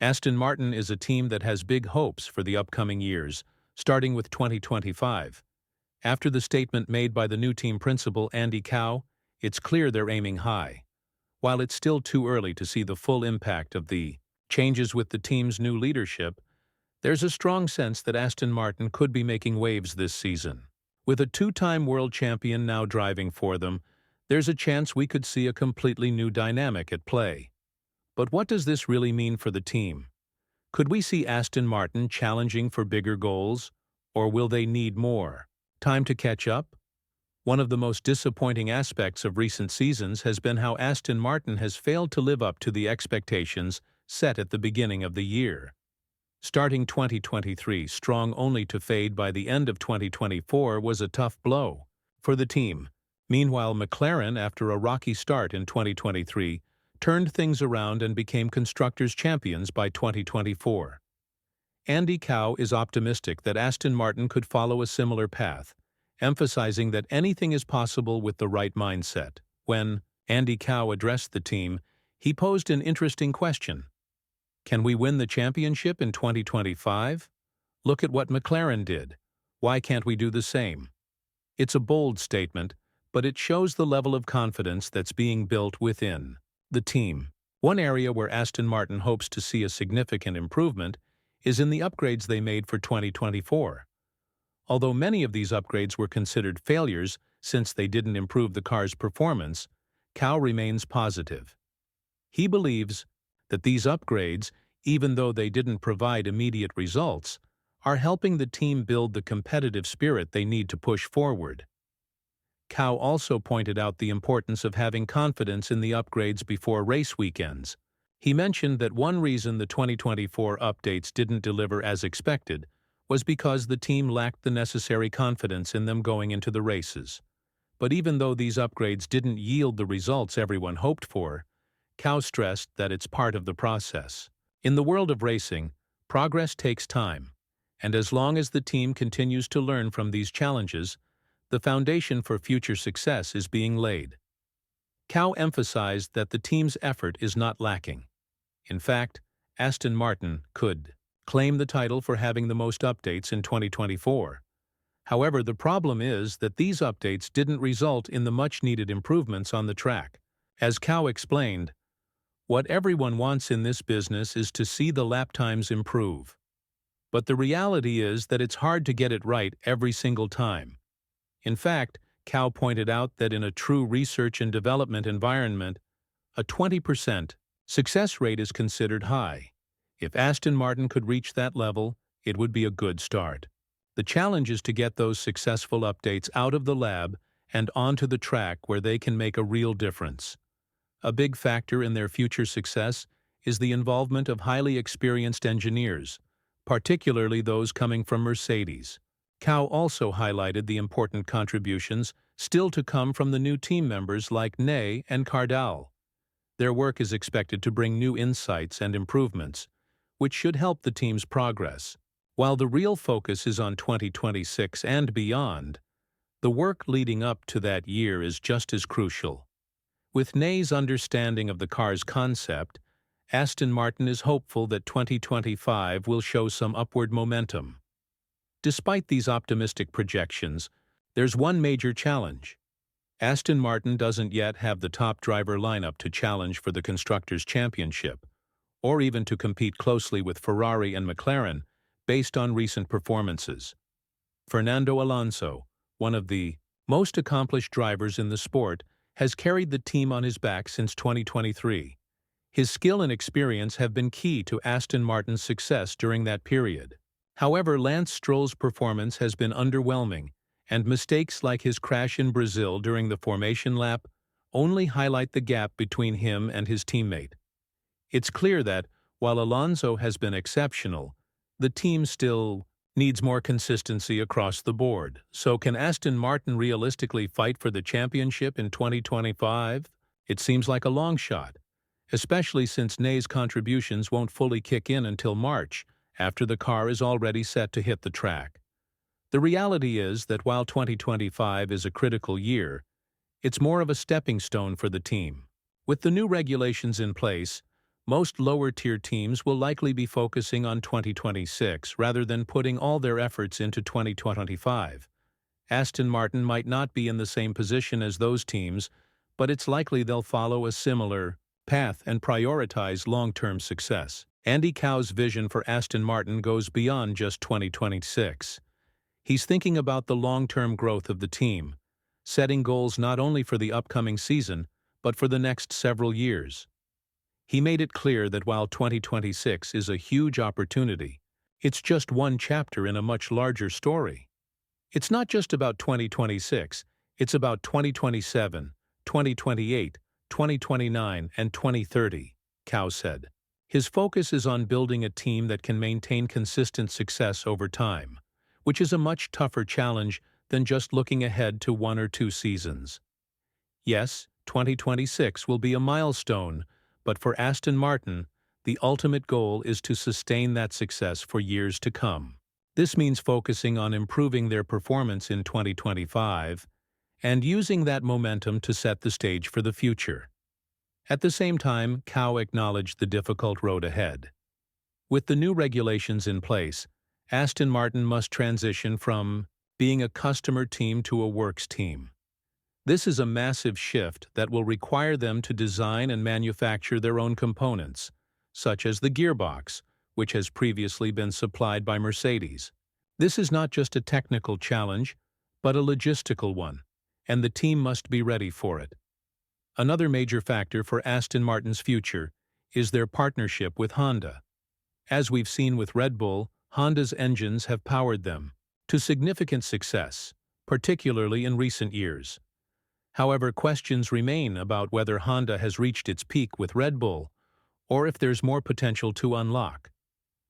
Aston Martin is a team that has big hopes for the upcoming years, starting with 2025. After the statement made by the new team principal Andy Cow, it's clear they're aiming high. While it's still too early to see the full impact of the changes with the team's new leadership, there's a strong sense that Aston Martin could be making waves this season. With a two-time world champion now driving for them, there's a chance we could see a completely new dynamic at play. But what does this really mean for the team? Could we see Aston Martin challenging for bigger goals, or will they need more time to catch up? One of the most disappointing aspects of recent seasons has been how Aston Martin has failed to live up to the expectations set at the beginning of the year. Starting 2023 strong only to fade by the end of 2024 was a tough blow for the team. Meanwhile, McLaren, after a rocky start in 2023, turned things around and became Constructors' Champions by 2024. Andy Cow is optimistic that Aston Martin could follow a similar path, emphasizing that anything is possible with the right mindset. When Andy Cow addressed the team, he posed an interesting question. Can we win the championship in 2025? Look at what McLaren did. Why can't we do the same? It's a bold statement, but it shows the level of confidence that's being built within the team. One area where Aston Martin hopes to see a significant improvement is in the upgrades they made for 2024. Although many of these upgrades were considered failures since they didn't improve the car's performance, Cow remains positive. He believes that these upgrades, even though they didn't provide immediate results, are helping the team build the competitive spirit they need to push forward. Cow also pointed out the importance of having confidence in the upgrades before race weekends. He mentioned that one reason the 2024 updates didn't deliver as expected was because the team lacked the necessary confidence in them going into the races. But even though these upgrades didn't yield the results everyone hoped for, Cow stressed that it's part of the process. In the world of racing, progress takes time, and as long as the team continues to learn from these challenges, the foundation for future success is being laid. Cow emphasized that the team's effort is not lacking. In fact, Aston Martin could claim the title for having the most updates in 2024. However, the problem is that these updates didn't result in the much-needed improvements on the track. As Cow explained, what everyone wants in this business is to see the lap times improve. But the reality is that it's hard to get it right every single time. In fact, Cow pointed out that in a true research and development environment, a 20% success rate is considered high. If Aston Martin could reach that level, it would be a good start. The challenge is to get those successful updates out of the lab and onto the track where they can make a real difference. A big factor in their future success is the involvement of highly experienced engineers, particularly those coming from Mercedes. Cow also highlighted the important contributions still to come from the new team members like Ney and Cardal. Their work is expected to bring new insights and improvements, which should help the team's progress. While the real focus is on 2026 and beyond, the work leading up to that year is just as crucial. With Ney's understanding of the car's concept, Aston Martin is hopeful that 2025 will show some upward momentum. Despite these optimistic projections, there's one major challenge. Aston Martin doesn't yet have the top driver lineup to challenge for the Constructors' Championship, or even to compete closely with Ferrari and McLaren based on recent performances. Fernando Alonso, one of the most accomplished drivers in the sport, has carried the team on his back since 2023. His skill and experience have been key to Aston Martin's success during that period. However, Lance Stroll's performance has been underwhelming, and mistakes like his crash in Brazil during the formation lap only highlight the gap between him and his teammate. It's clear that, while Alonso has been exceptional, the team still needs more consistency across the board. So can Aston Martin realistically fight for the championship in 2025? It seems like a long shot, especially since Ney's contributions won't fully kick in until March, after the car is already set to hit the track. The reality is that while 2025 is a critical year, it's more of a stepping stone for the team. With the new regulations in place, Most lower-tier teams will likely be focusing on 2026 rather than putting all their efforts into 2025. Aston Martin might not be in the same position as those teams, but it's likely they'll follow a similar path and prioritize long-term success. Andy Cow's vision for Aston Martin goes beyond just 2026. He's thinking about the long-term growth of the team, setting goals not only for the upcoming season, but for the next several years. He made it clear that while 2026 is a huge opportunity, it's just one chapter in a much larger story. It's not just about 2026, it's about 2027, 2028, 2029, and 2030, Cow said. His focus is on building a team that can maintain consistent success over time, which is a much tougher challenge than just looking ahead to 1 or 2 seasons. Yes, 2026 will be a milestone, but for Aston Martin, the ultimate goal is to sustain that success for years to come. This means focusing on improving their performance in 2025 and using that momentum to set the stage for the future. At the same time, Cow acknowledged the difficult road ahead. With the new regulations in place, Aston Martin must transition from being a customer team to a works team. This is a massive shift that will require them to design and manufacture their own components, such as the gearbox, which has previously been supplied by Mercedes. This is not just a technical challenge, but a logistical one, and the team must be ready for it. Another major factor for Aston Martin's future is their partnership with Honda. As we've seen with Red Bull, Honda's engines have powered them to significant success, particularly in recent years. However, questions remain about whether Honda has reached its peak with Red Bull, or if there's more potential to unlock.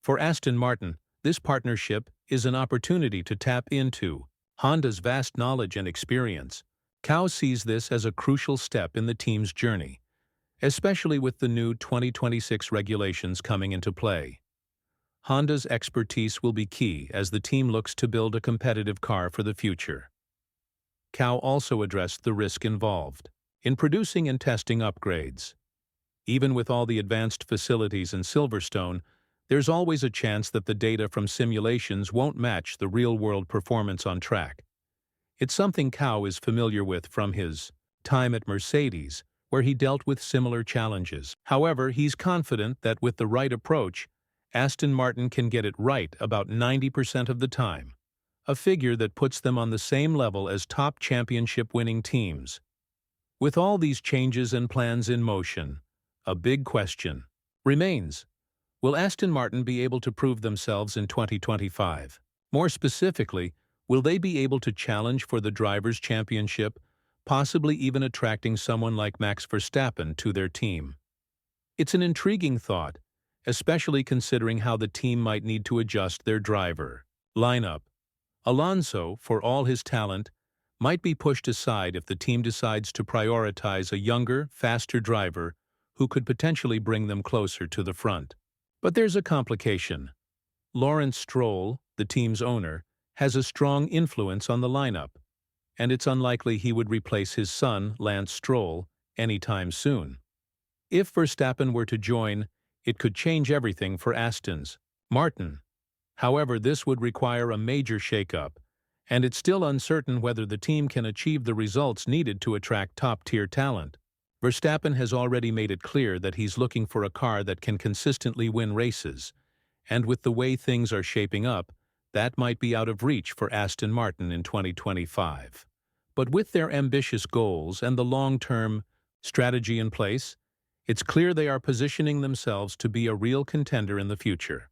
For Aston Martin, this partnership is an opportunity to tap into Honda's vast knowledge and experience. Cow sees this as a crucial step in the team's journey, especially with the new 2026 regulations coming into play. Honda's expertise will be key as the team looks to build a competitive car for the future. Cow also addressed the risk involved in producing and testing upgrades. Even with all the advanced facilities in Silverstone, there's always a chance that the data from simulations won't match the real-world performance on track. It's something Cow is familiar with from his time at Mercedes, where he dealt with similar challenges. However, he's confident that with the right approach, Aston Martin can get it right about 90% of the time, a figure that puts them on the same level as top championship-winning teams. With all these changes and plans in motion, a big question remains: will Aston Martin be able to prove themselves in 2025? More specifically, will they be able to challenge for the Drivers' Championship, possibly even attracting someone like Max Verstappen to their team? It's an intriguing thought, especially considering how the team might need to adjust their driver lineup. Alonso, for all his talent, might be pushed aside if the team decides to prioritize a younger, faster driver who could potentially bring them closer to the front. But there's a complication. Lawrence Stroll, the team's owner, has a strong influence on the lineup, and it's unlikely he would replace his son, Lance Stroll, anytime soon. If Verstappen were to join, it could change everything for Aston Martin. However, this would require a major shakeup, and it's still uncertain whether the team can achieve the results needed to attract top-tier talent. Verstappen has already made it clear that he's looking for a car that can consistently win races, and with the way things are shaping up, that might be out of reach for Aston Martin in 2025. But with their ambitious goals and the long-term strategy in place, it's clear they are positioning themselves to be a real contender in the future.